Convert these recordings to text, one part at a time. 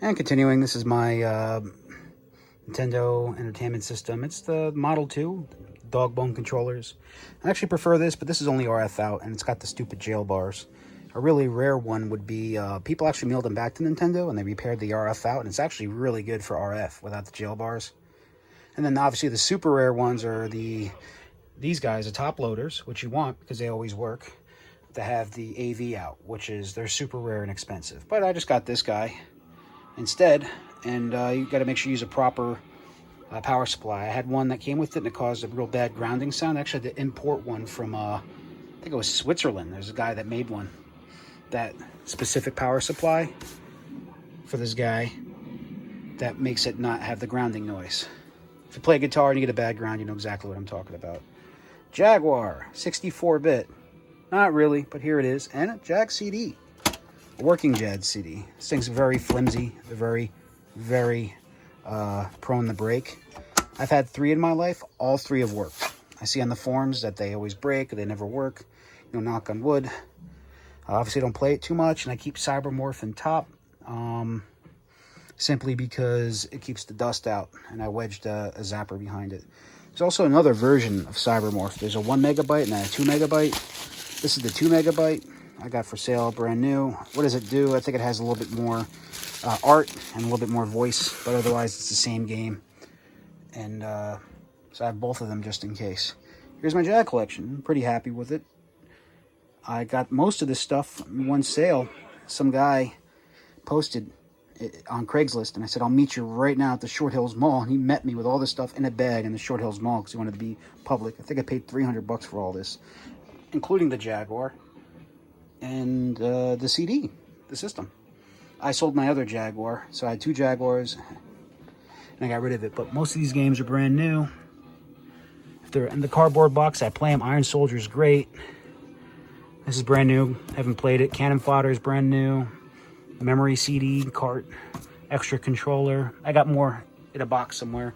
And continuing, this is my Nintendo Entertainment System. It's the Model 2 dog bone controllers. I actually prefer this, but this is only RF out, and it's got the stupid jail bars. A really rare one would be, people actually mailed them back to Nintendo, and they repaired the RF out, and it's actually really good for RF without the jail bars. And then obviously the super rare ones are these guys, the top loaders, which you want because they always work, to have the AV out, which is, they're super rare and expensive. But I just got this guy instead, and you got to make sure you use a proper power supply. I had one that came with it and it caused a real bad grounding sound. I actually had to import one from I think it was Switzerland. There's a guy that made one, that specific power supply for this guy that makes it not have the grounding noise. If you play guitar and you get a bad ground, you know exactly what I'm talking about. Jaguar 64-bit, not really, but here it is, and a Jag CD. Working Jag CD. This thing's very flimsy, very, very prone to break. I've had 3 in my life. All 3 have worked. I see on the forums that they always break, they never work. You know, knock on wood. I obviously don't play it too much, and I keep Cybermorph in top, simply because it keeps the dust out, and I wedged a zapper behind it. There's also another version of Cybermorph. There's a 1 megabyte and a 2 megabyte. This is the 2 megabyte. I got for sale, brand new. What does it do? I think it has a little bit more art and a little bit more voice, but otherwise it's the same game. And so I have both of them just in case. Here's my Jag collection. I'm pretty happy with it. I got most of this stuff in one sale. Some guy posted it on Craigslist, and I said, I'll meet you right now at the Short Hills Mall. And he met me with all this stuff in a bag in the Short Hills Mall because he wanted to be public. I think I paid $300 for all this, including the Jaguar and the CD, the system. I sold my other Jaguar, so I had 2 Jaguars, and I got rid of it. But most of these games are brand new. If they're in the cardboard box, I play them. Iron Soldier is great. This is brand new. Haven't played it. Cannon Fodder is brand new. Memory CD, cart, extra controller. I got more in a box somewhere.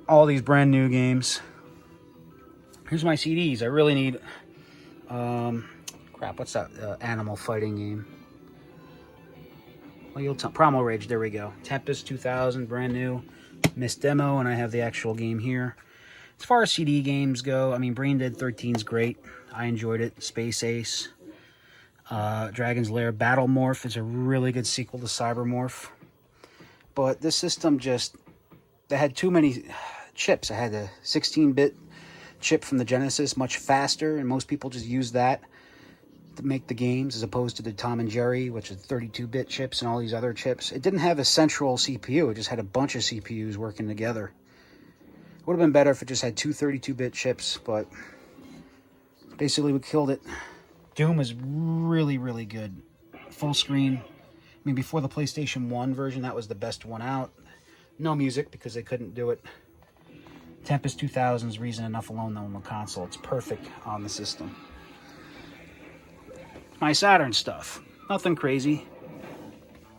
All these brand new games. Here's my CDs. I really need... crap, what's that animal fighting game? Well, you'll tell. Primal Rage, there we go. Tempest 2000, brand new. Missed Demo, and I have the actual game here. As far as CD games go, I mean, Brain Dead 13 is great. I enjoyed it. Space Ace. Dragon's Lair. Battle Morph is a really good sequel to Cybermorph. But this system just... They had too many chips. I had a 16-bit chip from the Genesis, much faster, and most people just use that to make the games as opposed to the Tom and Jerry, which is 32-bit chips and all these other chips. It didn't have a central CPU. It just had a bunch of CPUs working together. It would have been better if it just had 2 32-bit chips, but basically we killed it. Doom was really, really good. Full screen. I mean, before the PlayStation 1 version, that was the best one out. No music because they couldn't do it. Tempest 2000 is reason enough alone though on the console. It's perfect on the system. My Saturn stuff. Nothing crazy.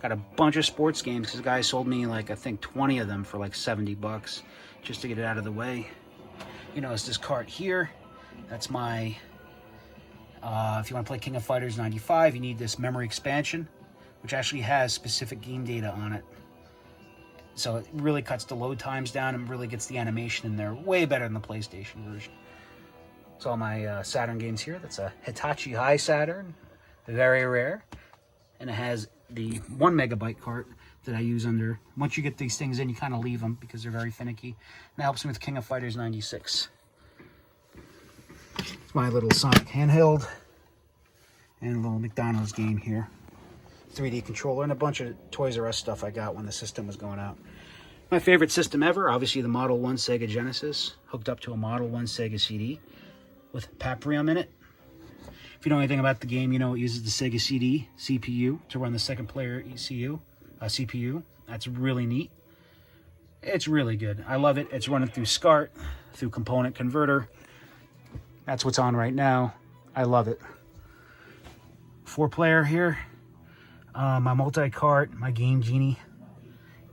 Got a bunch of sports games because the guy sold me like, I think 20 of them for like $70 just to get it out of the way. You know, it's this cart here. That's my, if you want to play King of Fighters 95, you need this memory expansion, which actually has specific game data on it. So it really cuts the load times down and really gets the animation in there way better than the PlayStation version. It's all my Saturn games here. That's a Hitachi High Saturn. Very rare. And it has the 1 megabyte cart that I use under. Once you get these things in, you kind of leave them because they're very finicky. And that helps me with King of Fighters 96. It's my little Sonic handheld. And a little McDonald's game here. 3D controller and a bunch of Toys R Us stuff I got when the system was going out. My favorite system ever, obviously the Model 1 Sega Genesis, hooked up to a Model 1 Sega CD with Paprium in it. If you know anything about the game, you know it uses the Sega CD CPU to run the second player CPU. That's really neat. It's really good. I love it. It's running through SCART, through Component Converter. That's what's on right now. I love it. 4-player here. My multi-cart, my Game Genie,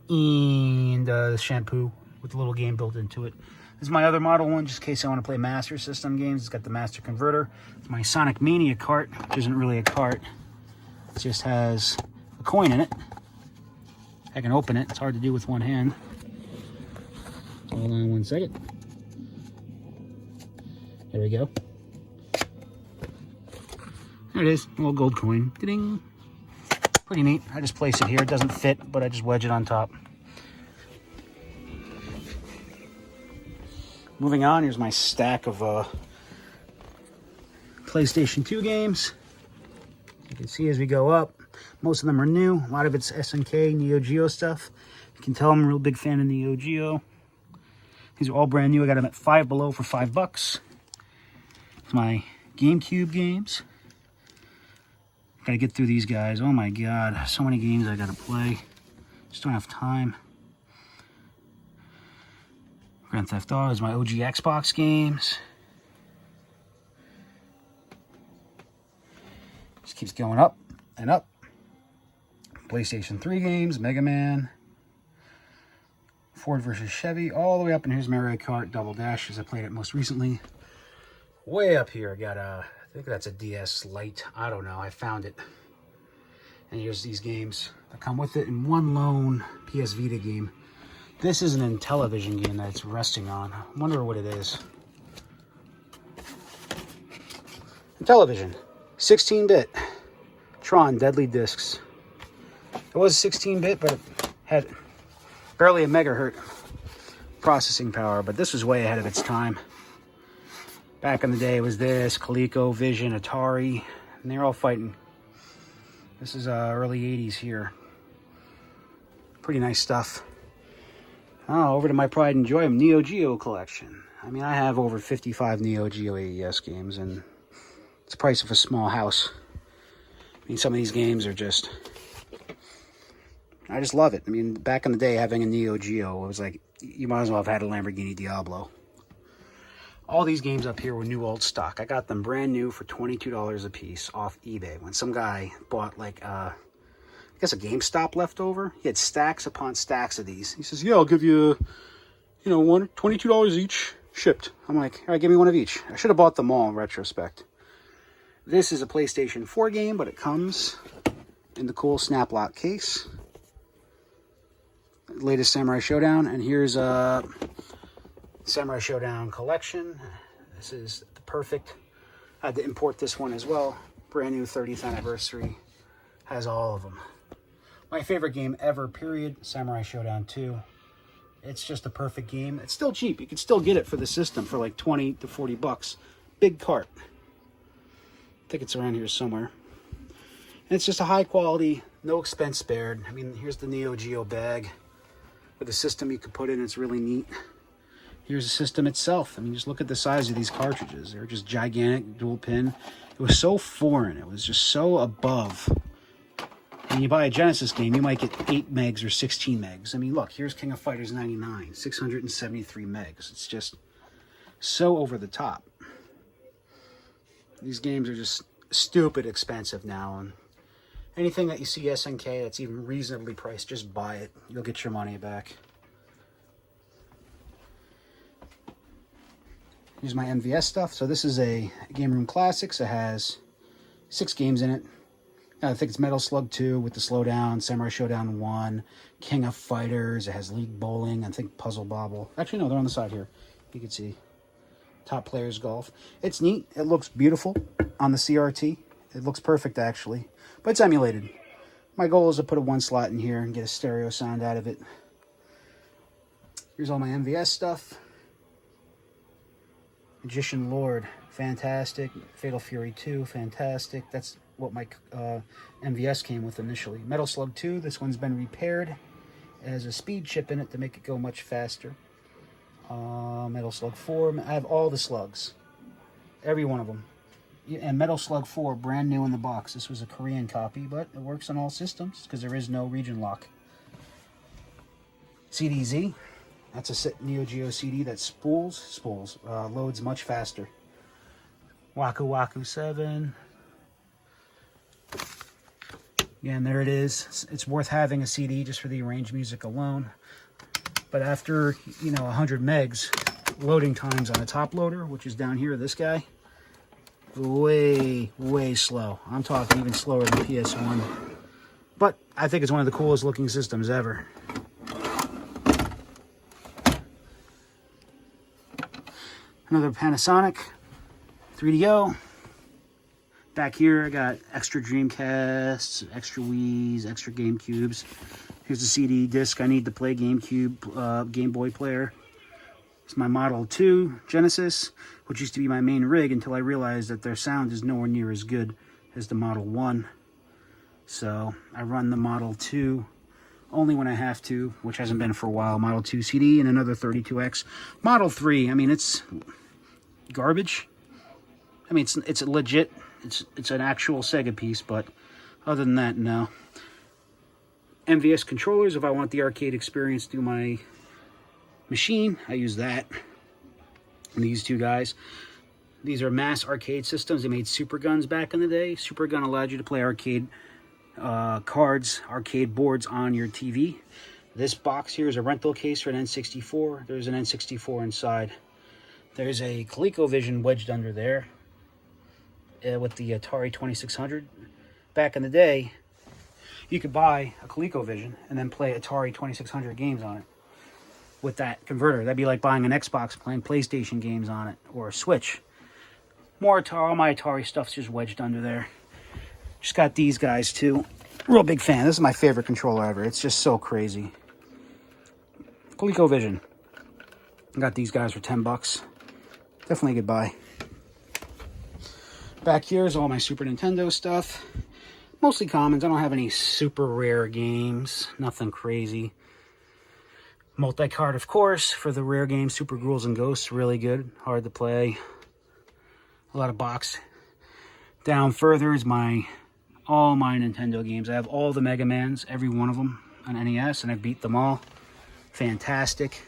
and the shampoo with the little game built into it. This is my other Model 1, just in case I want to play Master System games. It's got the Master Converter. It's my Sonic Mania cart, which isn't really a cart. It just has a coin in it. I can open it. It's hard to do with one hand. Hold on 1 second. There we go. There it is, a little gold coin. Ding. Pretty neat. I just place it here. It doesn't fit, but I just wedge it on top. Moving on, here's my stack of PlayStation 2 games. You can see as we go up, most of them are new. A lot of it's SNK, Neo Geo stuff. You can tell I'm a real big fan of Neo Geo. These are all brand new. I got them at Five Below for $5. It's my GameCube games. Gotta get through these guys. Oh my god, so many games I gotta play. Just don't have time. Grand Theft Auto is my OG Xbox games. Just keeps going up and up. PlayStation 3 games, Mega Man, Ford versus Chevy, all the way up. And here's Mario Kart Double Dash, as I played it most recently. Way up here, I got a, I think that's a DS Lite. I don't know, I found it. And here's these games that come with it in one lone PS Vita game. This is an Intellivision game that it's resting on. I wonder what it is. Intellivision, 16-bit. Tron Deadly Discs. It was 16-bit, but it had barely a megahertz processing power, but this was way ahead of its time. Back in the day, it was this, ColecoVision, Atari, and they're all fighting. This is early 80s here. Pretty nice stuff. Oh, over to my pride and joy, Neo Geo collection. I mean, I have over 55 Neo Geo AES games, and it's the price of a small house. I mean, some of these games are just... I just love it. I mean, back in the day, having a Neo Geo, it was like, you might as well have had a Lamborghini Diablo. All these games up here were new old stock. I got them brand new for $22 a piece off eBay. When some guy bought like, I guess a GameStop leftover, he had stacks upon stacks of these. He says, yeah, I'll give you, you know, $22 each shipped. I'm like, all right, give me one of each. I should have bought them all in retrospect. This is a PlayStation 4 game, but it comes in the cool snap lock case. Latest Samurai Showdown, and here's a Samurai Showdown collection. This is the perfect. I had to import this one as well. Brand new 30th anniversary. Has all of them. My favorite game ever, period. Samurai Showdown 2. It's just a perfect game. It's still cheap. You can still get it for the system for like 20 to 40 bucks. Big cart. I think it's around here somewhere. And it's just a high quality, no expense spared. I mean, here's the Neo Geo bag with a system you could put in. It's really neat. Here's the system itself. I mean, just look at the size of these cartridges. They're just gigantic, dual pin. It was so foreign. It was just so above. When you buy a Genesis game, you might get 8 megs or 16 megs. I mean, look, here's King of Fighters 99, 673 megs. It's just so over the top. These games are just stupid expensive now. And anything that you see SNK that's even reasonably priced, just buy it. You'll get your money back. Here's my MVS stuff. So this is a Game Room Classics. It has 6 games in it. I think it's Metal Slug 2 with the slowdown, Samurai Showdown 1, King of Fighters. It has League Bowling, I think Puzzle Bobble. Actually, no, they're on the side here. You can see Top Players Golf. It's neat. It looks beautiful on the CRT. It looks perfect, actually. But it's emulated. My goal is to put a 1 slot in here and get a stereo sound out of it. Here's all my MVS stuff. Magician Lord, fantastic. Fatal Fury 2, fantastic. That's what my MVS came with initially. Metal Slug 2, this one's been repaired. It has a speed chip in it to make it go much faster. Metal Slug 4, I have all the slugs. Every one of them. And Metal Slug 4, brand new in the box. This was a Korean copy, but it works on all systems because there is no region lock. CDZ. That's a Neo Geo CD that loads much faster. Waku Waku 7. Again, there it is. It's worth having a CD just for the arranged music alone. But after, 100 megs, loading times on a top loader, which is down here, this guy, way, way slow. I'm talking even slower than PS1. But I think it's one of the coolest looking systems ever. Another Panasonic 3DO. Back here, I got extra Dreamcasts, extra Wii's, extra GameCubes. Here's the CD disc I need to play GameCube, Game Boy player. It's my Model 2 Genesis, which used to be my main rig until I realized that their sound is nowhere near as good as the Model 1. So I run the Model 2 only when I have to, which hasn't been for a while. Model 2 CD and another 32X. Model 3, I mean, it's garbage. I mean, it's legit. It's an actual Sega piece, but other than that, no. MVS controllers, if I want the arcade experience through my machine, I use that. And these two guys. These are mass arcade systems. They made Super Guns back in the day. Super Gun allowed you to play arcade cards, arcade boards on your TV. This box here is a rental case for an N64. There's an N64 inside. There's a ColecoVision wedged under there with the Atari 2600. Back in the day, you could buy a ColecoVision and then play Atari 2600 games on it with that converter. That'd be like buying an Xbox and playing PlayStation games on it, or a Switch. More Atari, all my Atari stuff's just wedged under there. Just got these guys too. Real big fan. This is my favorite controller ever. It's just so crazy. ColecoVision. Got these guys for 10 bucks. Definitely a good buy. Back here is all my Super Nintendo stuff. Mostly commons. I don't have any super rare games. Nothing crazy. Multi-card, of course, for the rare games. Super Ghouls and Ghosts. Really good. Hard to play. A lot of box. Down further is all my Nintendo games. I have all the Mega Mans, every one of them on NES, and I've beat them all. Fantastic.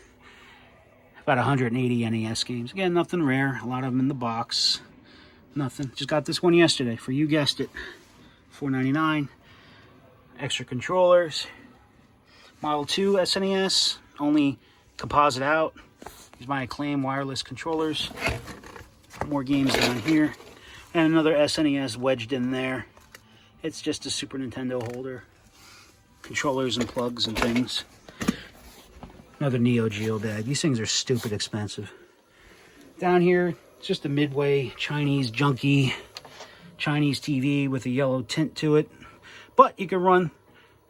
About 180 NES games. Again, nothing rare. A lot of them in the box. Nothing. Just got this one yesterday for, you guessed it, $4.99. Extra controllers. Model 2 SNES, only composite out. Here's my Acclaim wireless controllers. More games down here. And another SNES wedged in there. It's just a Super Nintendo holder. Controllers and plugs and things. Another Neo Geo bag. These things are stupid expensive. Down here, it's just a Midway Chinese junky Chinese TV with a yellow tint to it. But you can run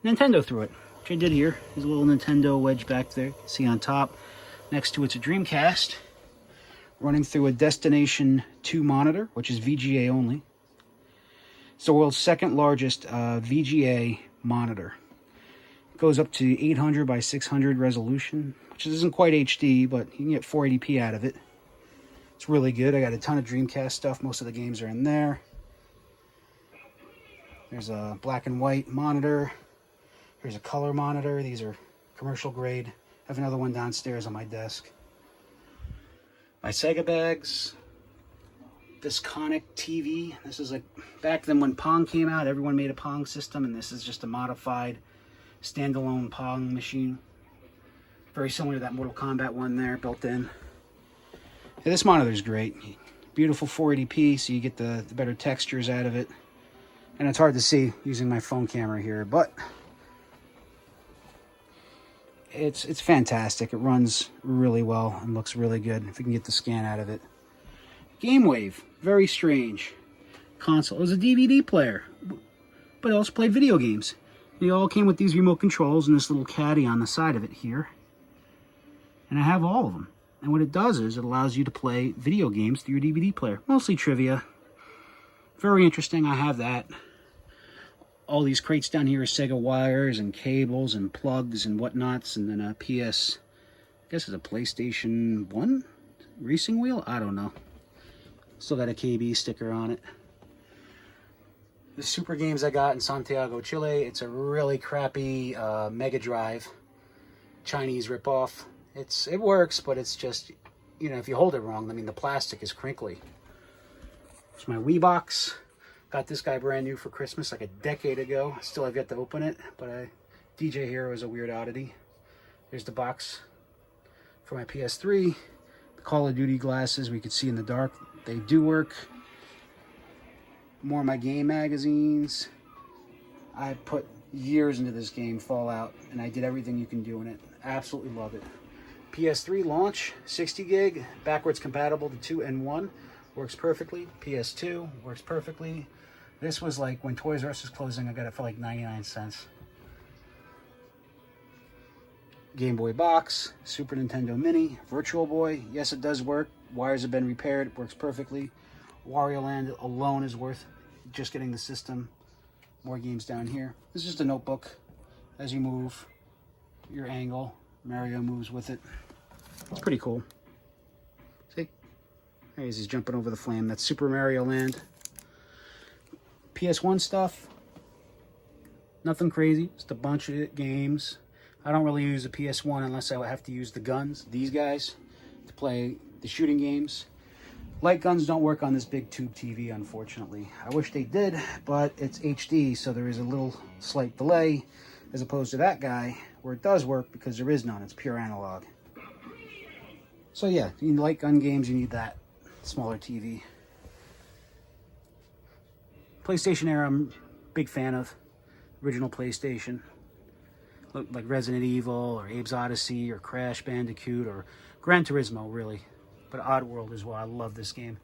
Nintendo through it, which I did here. There's a little Nintendo wedge back there. See on top. Next to it's a Dreamcast. Running through a Destination 2 monitor, which is VGA only. It's the world's second largest VGA monitor. It goes up to 800 by 600 resolution, which isn't quite HD, but you can get 480p out of it. It's really good. I got a ton of Dreamcast stuff. Most of the games are in there. There's a black and white monitor. Here's a color monitor. These are commercial grade. I have another one downstairs on my desk. My Sega bags. This Conic TV. This is like back then when Pong came out, everyone made a Pong system, and this is just a modified standalone Pong machine. Very similar to that Mortal Kombat one there, built in. Yeah, this monitor is great. Beautiful 480p, so you get the better textures out of it. And it's hard to see using my phone camera here, but it's fantastic. It runs really well and looks really good if you can get the scan out of it. GameWave, very strange console. It was a DVD player, but it also played video games. They all came with these remote controls and this little caddy on the side of it here. And I have all of them. And what it does is it allows you to play video games through your DVD player. Mostly trivia. Very interesting. I have that. All these crates down here are Sega wires and cables and plugs and whatnots. And then a PS, I guess it's a PlayStation 1 racing wheel? I don't know. Still got a KB sticker on it. The Super games I got in Santiago, Chile. It's a really crappy Mega Drive Chinese ripoff. It works, but it's just, you know, if you hold it wrong, I mean, the plastic is crinkly. It's my Wii box. Got this guy brand new for Christmas like a decade ago. Still have yet to open it, but DJ Hero is a weird oddity. There's the box for my PS3. The Call of Duty glasses we could see in the dark. They do work. More of my game magazines. I put years into this game, Fallout, and I did everything you can do in it. Absolutely love it. PS3 launch, 60 gig, backwards compatible to 2 and 1, works perfectly. PS2 works perfectly. This was like when Toys R Us was closing, I got it for like 99 cents. Game Boy box, Super Nintendo Mini, Virtual Boy. Yes, it does work. Wires have been repaired. It works perfectly. Wario Land alone is worth just getting the system. More games down here. This is just a notebook. As you move your angle, Mario moves with it. It's pretty cool. See? There he is. He's jumping over the flame. That's Super Mario Land. PS1 stuff. Nothing crazy. Just a bunch of games. I don't really use a PS1 unless I have to use the guns, these guys, to play the shooting games. Light guns don't work on this big tube TV, unfortunately. I wish they did, but it's HD, so there is a little slight delay, as opposed to that guy, where it does work because there is none. It's pure analog. So yeah, you need light gun games, you need that smaller TV. PlayStation era, I'm a big fan of. Original PlayStation. Like Resident Evil, or Abe's Odyssey, or Crash Bandicoot, or Gran Turismo, really. But Oddworld as well. I love this game.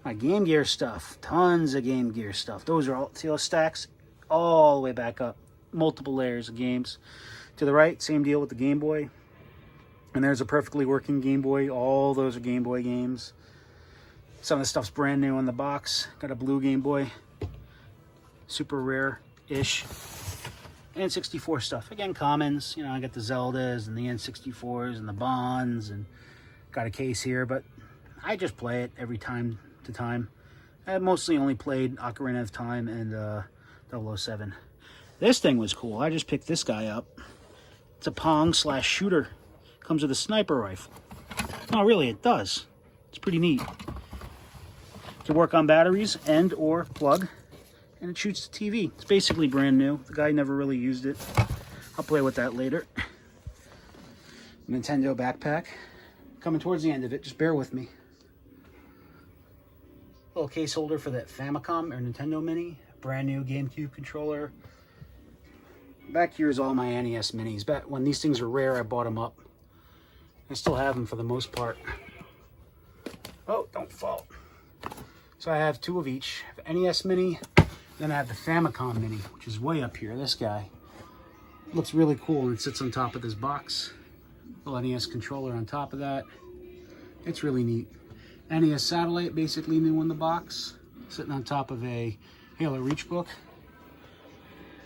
My Game Gear stuff. Tons of Game Gear stuff. Those are all, see those stacks? All the way back up. Multiple layers of games. To the right, same deal with the Game Boy. And there's a perfectly working Game Boy. All those are Game Boy games. Some of the stuff's brand new in the box. Got a blue Game Boy. Super rare-ish. N64 stuff. Again, commons. You know, I got the Zeldas and the N64s and the Bonds, and got a case here, but I just play it every time to time. I mostly only played Ocarina of Time and 007. This thing was cool. I just picked this guy up. It's a Pong/shooter. Comes with a sniper rifle. No, really, it does. It's pretty neat. Can work on batteries and or plug. And it shoots the TV. It's basically brand new. The guy never really used it. I'll play with that later. Nintendo backpack. Coming towards the end of it. Just bear with me. Little case holder for that Famicom or Nintendo Mini. Brand new GameCube controller. Back here is all my NES Minis. Back when these things were rare, I bought them up. I still have them for the most part. Oh, don't fall. So I have two of each. I have NES Mini. Then I have the Famicom Mini, which is way up here. This guy looks really cool, and it sits on top of this box. Little NES controller on top of that. It's really neat. NES Satellite, basically new in the box, sitting on top of a Halo Reach book.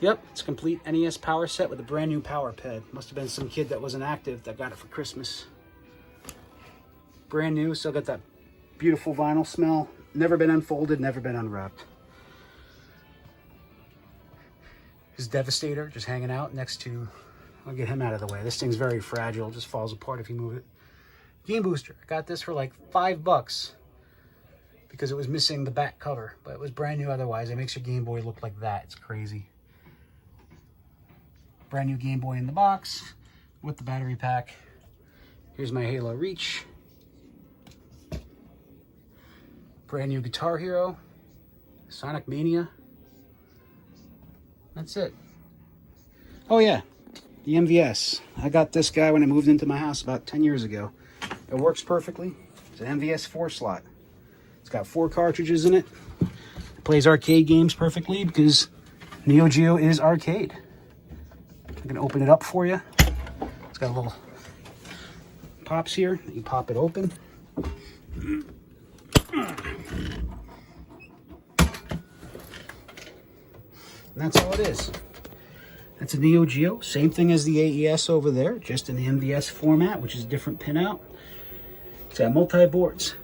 Yep, it's a complete NES power set with a brand new power pad. Must have been some kid that wasn't active that got it for Christmas. Brand new, still got that beautiful vinyl smell. Never been unfolded, never been unwrapped. His Devastator just hanging out next to, I'll get him out of the way. This thing's very fragile, just falls apart if you move it. Game Booster, I got this for like $5 because it was missing the back cover, but it was brand new otherwise. It makes your Game Boy look like that. It's crazy. Brand new Game Boy in the box with the battery pack. Here's my Halo Reach. Brand new Guitar Hero. Sonic Mania. That's it. Oh yeah, the MVS. I got this guy when I moved into my house about 10 years ago. It works perfectly. It's an MVS 4 slot. It's got 4 cartridges in it. It plays arcade games perfectly because Neo Geo is arcade. I'm going to open it up for you. It's got a little pops here. You pop it open. And that's all it is. That's a Neo Geo. Same thing as the AES over there, just in the MVS format, which is a different pinout. It's got multi-boards.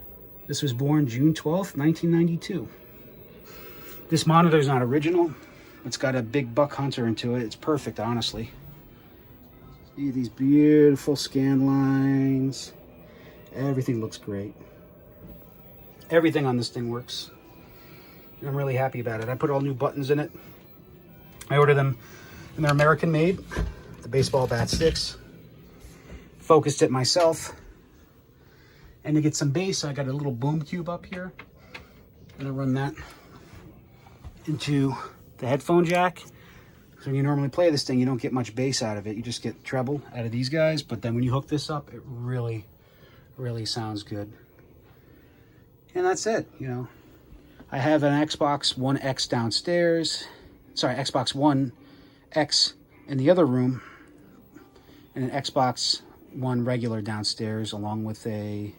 This was born June 12th, 1992. This monitor is not original. It's got a big buck hunter into it. It's perfect, honestly. See these beautiful scan lines. Everything looks great. Everything on this thing works. And I'm really happy about it. I put all new buttons in it. I ordered them, and they're American made. The baseball bat sticks. Focused it myself. And to get some bass, I got a little boom cube up here. I'm gonna run that into the headphone jack. So when you normally play this thing, you don't get much bass out of it. You just get treble out of these guys. But then when you hook this up, it really, really sounds good. And that's it, you know. I have an Xbox One X downstairs. Sorry, Xbox One X in the other room. And an Xbox One regular downstairs, along with a...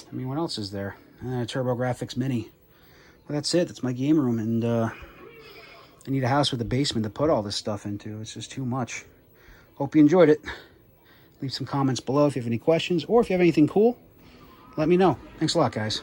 I mean, what else is there? A TurboGrafx Mini. Well, that's it. That's my game room. And I need a house with a basement to put all this stuff into. It's just too much. Hope you enjoyed it. Leave some comments below if you have any questions. Or if you have anything cool, let me know. Thanks a lot, guys.